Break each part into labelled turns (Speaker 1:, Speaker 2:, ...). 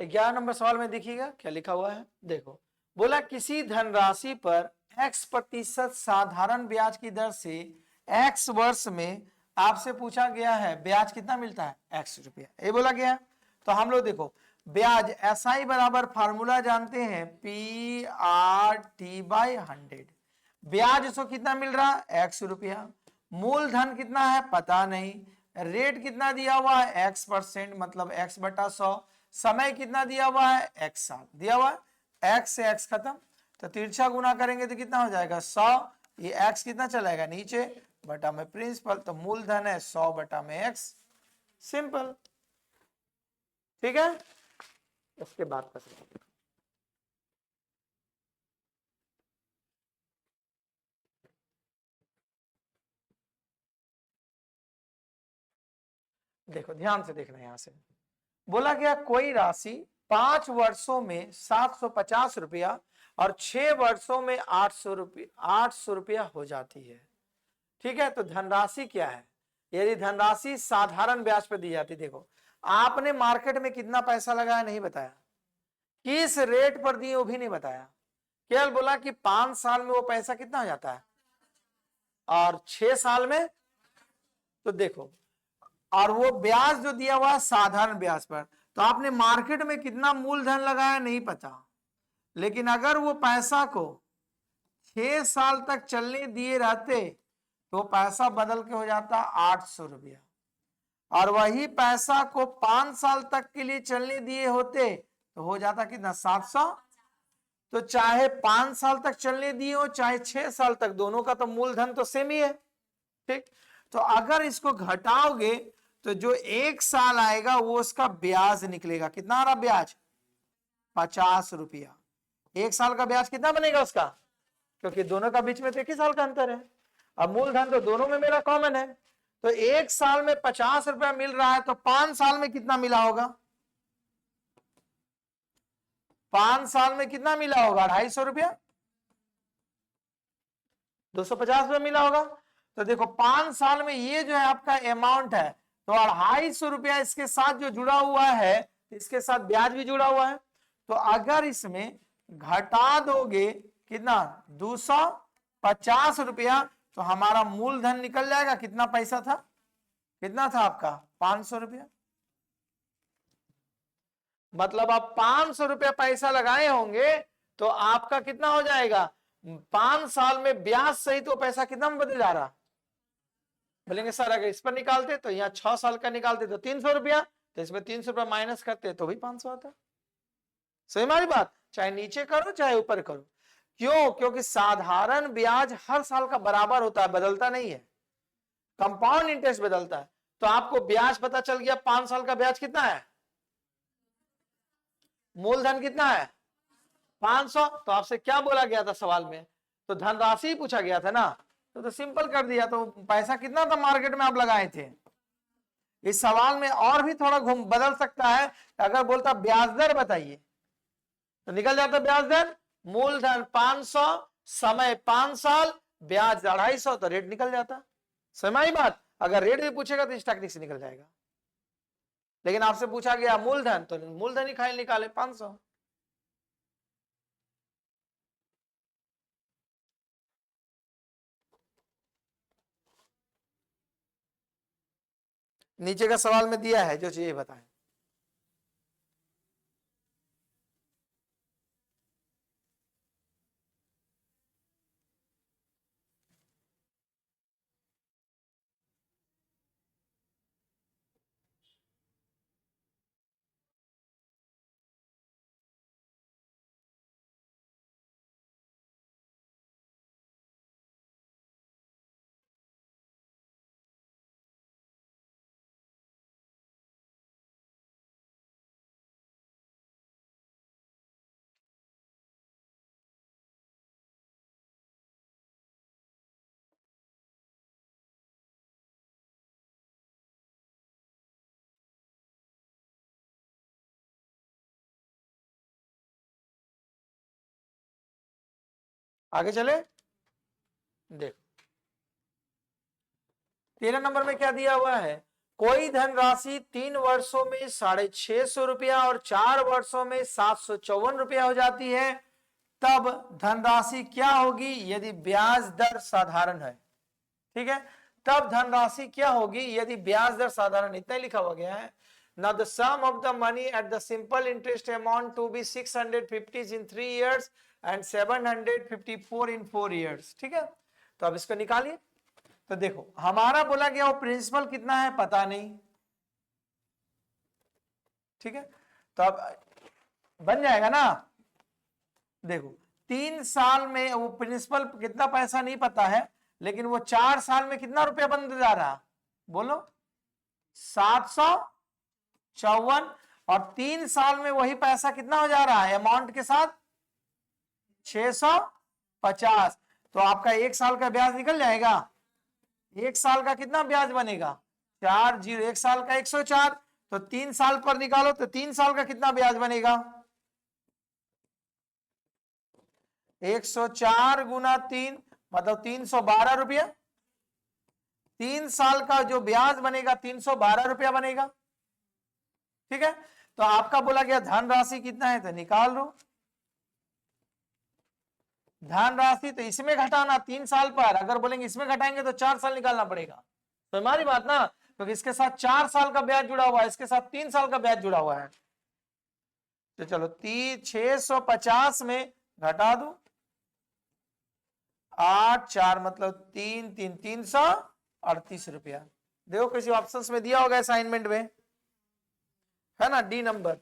Speaker 1: 11 number सवाल में देखिएगा क्या लिखा हुआ है, देखो बोला किसी धनराशि पर x% साधारण ब्याज की दर से x वर्ष में आपसे पूछा गया है ब्याज कितना मिलता है, x रुपया, ये बोला गया है। तो हम लोग देखो ब्याज SI बराबर फार्मूला जानते हैं PRT/100। ब्याज इसको कितना मिल रहा है, x रुपया। मूलधन कितना है पता नहीं, रेट कितना दिया हुआ है x%, मतलब x/100। समय कितना दिया हुआ है x साल दिया हुआ है, x से x खत्म, तो तिरछा गुना करेंगे तो कितना हो जाएगा 100, ये x कितना चलाएगा नीचे बटा में प्रिंसिपल, तो मूलधन है 100 बटा में x, सिंपल। ठीक है, इसके बाद का देखो ध्यान से देखना, यहां से बोला गया कोई राशि 5 वर्षों में 750 रुपया और 6 वर्षों में 800 रुपया हो जाती है। ठीक है, तो धनराशि क्या है, यदि धनराशि साधारण ब्याज पर दी जाती, देखो आपने मार्केट में कितना पैसा लगाया नहीं बताया, किस रेट पर दिए वो भी नहीं बताया, केवल बोला कि 5 साल में वो पैसा कितना हो जाता है और 6 साल में, तो देखो और वो ब्याज जो दिया हुआ है साधारण ब्याज पर, तो आपने मार्केट में कितना मूलधन लगाया नहीं पता, लेकिन अगर वो पैसा को 6 साल तक चलने दिए रहते तो पैसा बदल के हो जाता 800 रुपया, और वही पैसा को 5 साल तक के लिए चलने दिए होते तो हो जाता कितना 700। तो चाहे 5 साल तक चलने दिए हो चाहे 6 साल तक, दोनों का तो मूलधन तो सेम ही है। ठीक, तो अगर इसको घटाओगे तो जो 1 साल आएगा वो उसका ब्याज निकलेगा, कितना आ रहा ब्याज 50 रुपया। 1 साल का ब्याज कितना बनेगा उसका, क्योंकि दोनों का बीच में तो 1 ही साल का अंतर है, अब मूलधन तो दोनों में मेरा कॉमन है, तो 1 साल में 50 रुपया मिल रहा है, तो 5 साल में कितना मिला होगा, 5 साल में कितना मिला होगा 250 रुपया, 250 रुपया मिला होगा। तो देखो 5 साल में ये जो है आपका अमाउंट है, तो 250 रुपया इसके साथ जो जुड़ा हुआ है, इसके साथ ब्याज भी जुड़ा हुआ है, तो अगर इसमें घटा दोगे कितना 250 रुपया, तो हमारा मूलधन निकल जाएगा, कितना पैसा था, कितना था आपका 500 रुपया। मतलब आप 500 रुपया पैसा लगाए होंगे तो आपका कितना हो जाएगा 5 साल में ब्याज सहित तो पैसा कितना में बदल जा रहा। बोलेंगे सर अगर इस पर निकालते तो यहाँ 6 साल का निकालते तो 300 रुपया, तो इसमें 300 रुपया माइनस करते तो भी 500 आता। सही हमारी बात, चाहे नीचे करो चाहे ऊपर करो, क्यों, क्योंकि साधारण ब्याज हर साल का बराबर होता है, बदलता नहीं है, कंपाउंड इंटरेस्ट बदलता है। तो आपको ब्याज पता चल गया 5 साल का ब्याज कितना है, मूलधन कितना है 500, तो आपसे क्या बोला गया था सवाल में, तो धनराशि पूछा गया था ना, तो सिंपल कर दिया, तो पैसा कितना था मार्केट में आप लगाए थे। इस सवाल में और भी थोड़ा घूम बदल सकता है, अगर बोलता ब्याज दर बताइए तो निकल जाता ब्याज दर, मूलधन 500, समय 5 साल, ब्याज 250, तो रेट निकल जाता। समझ बात, अगर रेट भी पूछेगा तो इस टेक्निक से निकल जाएगा, लेकिन आपसे पूछा गया मूलधन तो मूलधन ही खाली निकाले 500। नीचे का सवाल में दिया है जो चाहिए बताएं। आगे चले, देखो 13 नंबर में क्या दिया हुआ है, कोई धनराशि 3 वर्षों में 650 रुपया और 4 वर्षों में 754 रुपया हो जाती है, तब धनराशि क्या होगी यदि ब्याज दर साधारण है। ठीक है, तब धनराशि क्या होगी यदि ब्याज दर साधारण, इतना लिखा हुआ गया है। Now the sum of the money at the simple interest amount to be 650 in 3 years and 754 in 4 years। ठीक है, तो अब इसको निकालिए। तो देखो हमारा बोला गया वो प्रिंसिपल कितना है पता नहीं। ठीक है, तो अब बन जाएगा ना। देखो 3 साल में वो प्रिंसिपल कितना पैसा नहीं पता है, लेकिन वो 4 साल में कितना रुपया बन जा रहा, बोलो 754, और 3 साल में वही पैसा कितना हो जा रहा है अमाउंट के साथ 650। तो आपका 1 साल का ब्याज निकल जाएगा। 1 साल का कितना ब्याज बनेगा 40, 1 साल का 104, तो 3 साल पर निकालो तो 3 साल का कितना ब्याज बनेगा 104 गुना 3 मतलब 312 रुपया। 3 साल का जो ब्याज बनेगा 312 रुपया बनेगा। ठीक है, तो आपका बोला गया धनराशि कितना है तो निकाल लो। धनराशि तो इसमें घटाना 3 साल पर, अगर बोलेंगे इसमें घटाएंगे तो 4 साल निकालना पड़ेगा। तो हमारी बात ना, क्योंकि इसके साथ 4 साल का ब्याज जुड़ा हुआ है, इसके साथ 3 साल का ब्याज जुड़ा हुआ है। तो चलो 650 में घटा दो 8 4 मतलब 3 3 338 रुपया। देखो किसी ऑप्शंस में दिया होगा असाइनमेंट में, है ना, डी नंबर।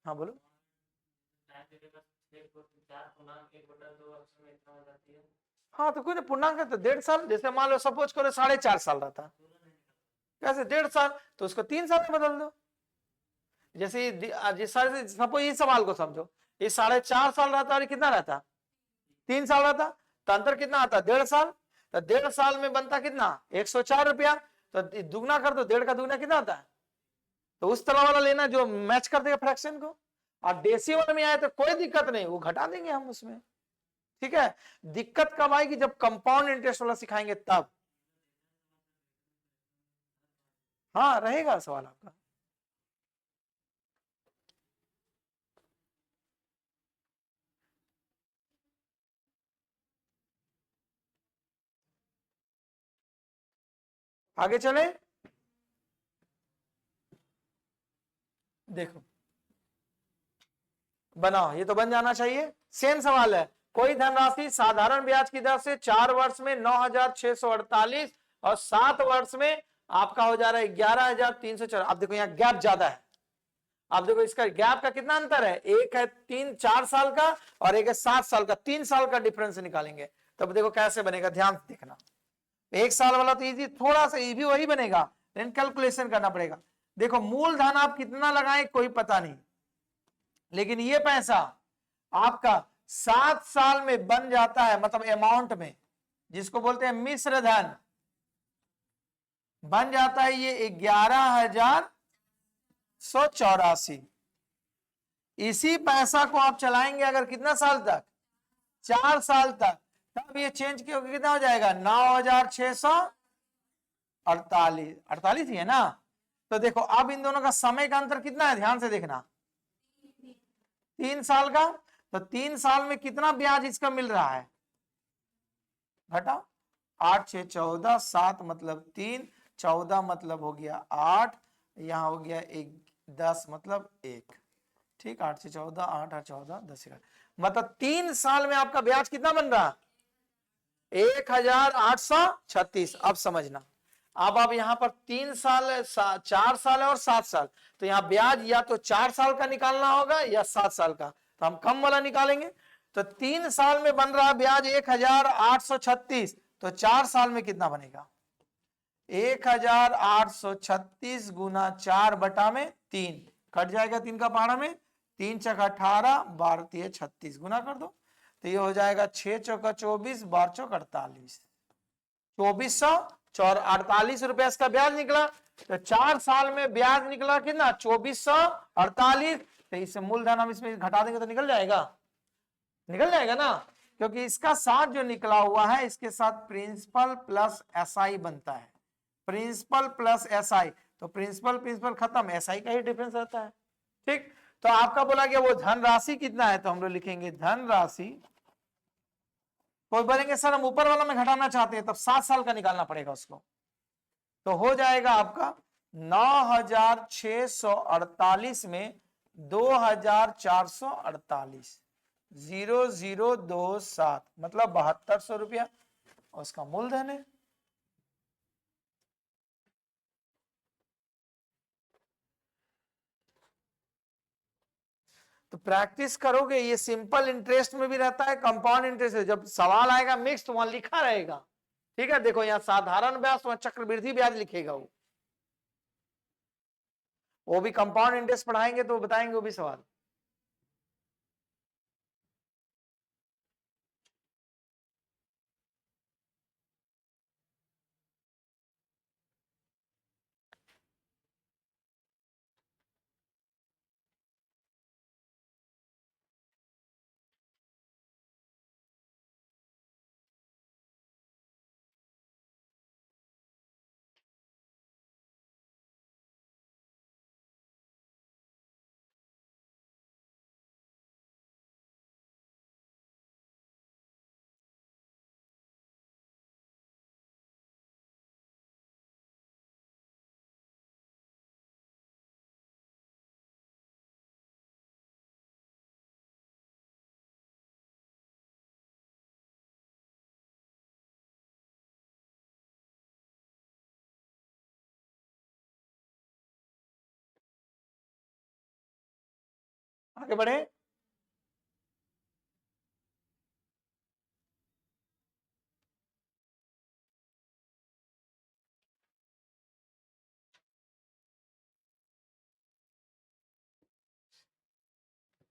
Speaker 1: हाँ बोलो। हाँ तो कोई ना, पूर्णांक है तो 1.5 साल, जैसे मान लो सपोज करो 4.5 साल रहता, कैसे 1.5 साल, तो उसको 3 साल में बदल दो। जैसे सपोज इस सवाल को समझो, ये 4.5 साल रहता और कितना रहता 3 साल रहता, तो अंतर कितना आता 1.5 साल। तो 1.5 साल में बनता कितना 104 रुपया, तो दुगना कर दो, 1.5 का दुगना कितना आता है। तो उस तरह वाला लेना जो मैच कर देगा फ्रैक्शन को। और डेसिमल में आए तो कोई दिक्कत नहीं, वो घटा देंगे हम उसमें। ठीक है, दिक्कत कब आएगी जब कंपाउंड इंटरेस्ट वाला सिखाएंगे तब। हाँ रहेगा सवाल आपका। आगे चले, देखो बनाओ, ये तो बन जाना चाहिए। सेम सवाल है, कोई धनराशि साधारण ब्याज की दर से 4 वर्ष में 9,648 और 7 वर्ष में आपका हो जा रहा है 11,304। अब देखो यहाँ गैप ज्यादा है। अब देखो इसका गैप का कितना अंतर है, एक है 4 साल का और एक है 7 साल का, 3 साल का डिफरेंस निकालेंगे। तब देखो कैसे बनेगा, ध्यान से देखना। 1 साल वाला तो इजी, थोड़ा सा इजी वही बनेगा, लेकिन कैलकुलेशन करना पड़ेगा। देखो मूलधन आप कितना लगाएं कोई पता नहीं, लेकिन ये पैसा आपका 7 साल में बन जाता है, मतलब अमाउंट में, जिसको बोलते हैं मिश्र धन, बन जाता है ये 11,184। इसी पैसा को आप चलाएंगे अगर कितना साल तक 4 साल तक, तब ये चेंज कितना हो जाएगा 9,648 ही है ना। तो देखो अब इन दोनों का समय का अंतर कितना है, ध्यान से देखना, 3 साल का। तो 3 साल में कितना ब्याज इसका मिल रहा है, घटाओ 8 6 14, 7 मतलब 3, 14 मतलब हो गया 8, यहाँ हो गया 10 मतलब 1। ठीक, 8 से 14, 8 8 14 10 11, मतलब 3 साल में आपका ब्याज कितना बन रहा 1,836। अब समझना, अब आप यहाँ पर 3 साल 4 साल है और 7 साल, तो यहाँ ब्याज या तो 4 साल का निकालना होगा या 7 साल का, तो हम कम वाला निकालेंगे। तो 3 साल में बन रहा ब्याज 1,836, तो 4 साल में कितना बनेगा 1,836 गुना 4 बटा में 3, कट जाएगा 3 का पहाड़ा में, 3 चौका 18, 12 36 गुना कर दो, तो ये हो जाएगा 6 चौका 24, 12 चौक 48, 2448 रुपया इसका ब्याज निकला। तो 4 साल में ब्याज निकला कितना 2448, तो इससे मूलधन हम इसमें घटा देंगे तो निकल जाएगा ना। क्योंकि इसका साथ जो निकला हुआ है इसके साथ प्रिंसिपल प्लस एसआई बनता है, प्रिंसिपल प्लस एसआई, तो प्रिंसिपल प्रिंसिपल खत्म, एसआई का ही डिफरेंस रहता है। ठीक, तो आपका बोला गया वो धनराशि कितना है, तो हम लोग लिखेंगे धनराशि, कोई बोलेंगे सर हम ऊपर वाला में घटाना चाहते हैं, तब 7 साल का निकालना पड़ेगा उसको, तो हो जाएगा आपका 9648 में 2448, 0027 मतलब 7200 रुपया उसका मूलधन है। तो प्रैक्टिस करोगे, ये सिंपल इंटरेस्ट में भी रहता है, कंपाउंड इंटरेस्ट है, जब सवाल आएगा मिक्स तो वहां लिखा रहेगा। ठीक है, देखो यहाँ साधारण ब्याज, वहां चक्रवृद्धि ब्याज लिखेगा, वो भी कंपाउंड इंटरेस्ट पढ़ाएंगे तो बताएंगे वो भी सवाल। आगे बढ़े।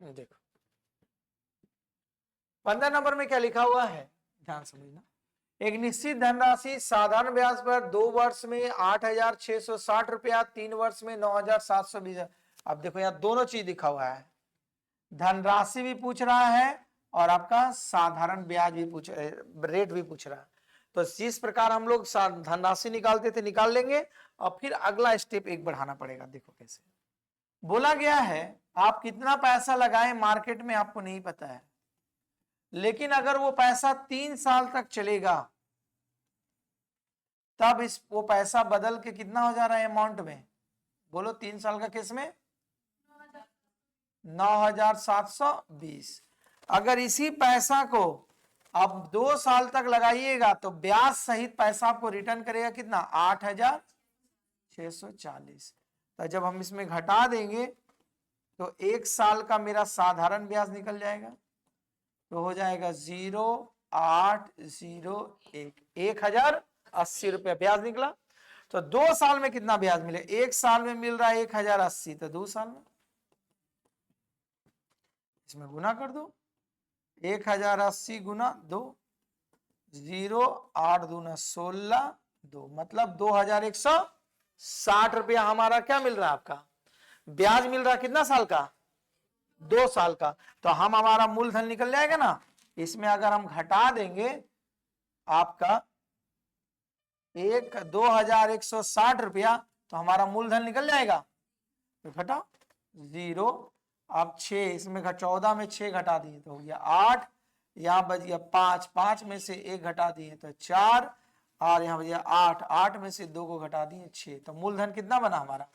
Speaker 1: देखो 15 नंबर में क्या लिखा हुआ है, ध्यान समझना। एक निश्चित धनराशि साधारण ब्याज पर 2 वर्ष में 8660 रुपया, 3 वर्ष में 9720। अब देखो यहाँ दोनों चीज लिखा हुआ है, धनराशि भी पूछ रहा है और आपका साधारण ब्याज भी रेट भी पूछ रहा है। तो जिस प्रकार हम लोग धनराशि निकालते थे निकाल लेंगे, और फिर अगला स्टेप एक बढ़ाना पड़ेगा। देखो कैसे बोला गया है, आप कितना पैसा लगाएं मार्केट में आपको नहीं पता है, लेकिन अगर वो पैसा 3 साल तक चलेगा तब वो पैसा बदल के कितना हो जा रहा है अमाउंट में, बोलो 3 साल का केस में 9720। अगर इसी पैसा को आप 2 साल तक लगाइएगा तो ब्याज सहित पैसा आपको रिटर्न करेगा कितना, 8640। तो जब हम इसमें घटा देंगे तो 1 साल का मेरा साधारण ब्याज निकल जाएगा, तो हो जाएगा 0801, 1080 रुपया ब्याज निकला। तो 2 साल में कितना ब्याज मिले, 1 साल में मिल रहा है 1080, तो 2 साल में इसमें गुना कर दो, 1080 गुना 2, 08 दूना 16, 2 मतलब 2160 रुपया हमारा क्या मिल रहा है, आपका ब्याज मिल रहा है कितना साल का, 2 साल का। तो हम हमारा मूलधन निकल जाएगा ना, इसमें अगर हम घटा देंगे आपका 2160 रुपया, तो हमारा मूलधन निकल जाएगा, तो घटा 0, अब 6 इसमें 14 में 6 घटा दिए तो हो गया 8, यहाँ बच गया 5, 5 में से 1 घटा दिए तो 4, और यहाँ बच गया 8, 8 में से 2 को घटा दिए 6, तो मूलधन कितना बना हमारा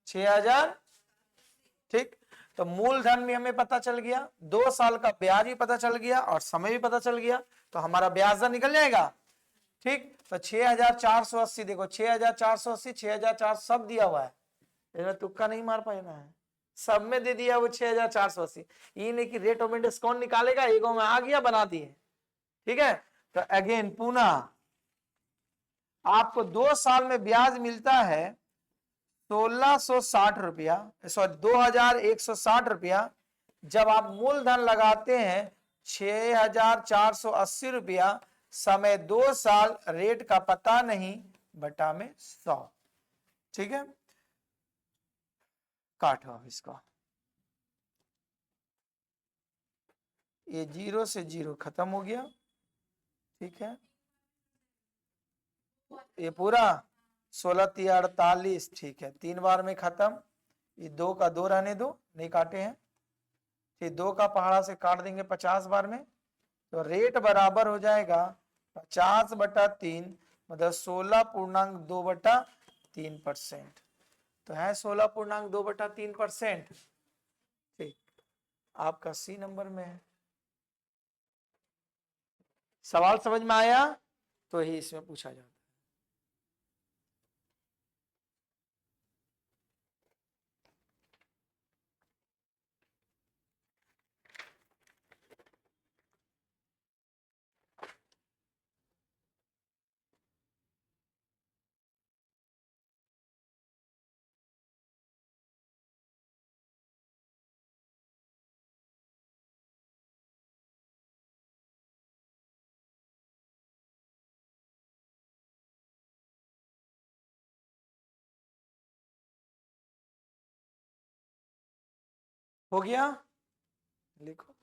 Speaker 1: 6000। ठीक, तो मूलधन भी हमें पता चल गया, 2 साल का ब्याज भी पता चल गया और समय भी पता चल गया, तो हमारा ब्याज दर निकल जाएगा। ठीक, तो 6480, देखो 6480, 6400 सब दिया हुआ है, इसमें तुक्का नहीं मार पाना है, सब में दे दिया वो 6480। ये नहीं कि रेट ऑफ इंटरेस्ट कौन निकालेगा, एगो में आ गया बना दिए। ठीक है, तो अगेन पुनः आपको 2 साल में ब्याज मिलता है 1660 रुपया, सॉरी 2160 रुपया। जब आप मूलधन लगाते हैं 6480 रुपया, समय 2 साल, रेट का पता नहीं, बटा में 100। ठीक है, काटो इसको, ये 0 से 0 खत्म हो गया, ठीक है। ये पूरा 16 3 48, ठीक है, 3 बार में खत्म। ये 2 का 2 रहने दो, नहीं काटे हैं, फिर 2 का पहाड़ा से काट देंगे 50 बार में, तो रेट बराबर हो जाएगा 50/3, मतलब 16.2/3%। तो है 16.2/3%। ठीक, आपका सी नंबर में है। सवाल समझ में आया तो ही इसमें पूछा जाता है। हो गया, लिखो।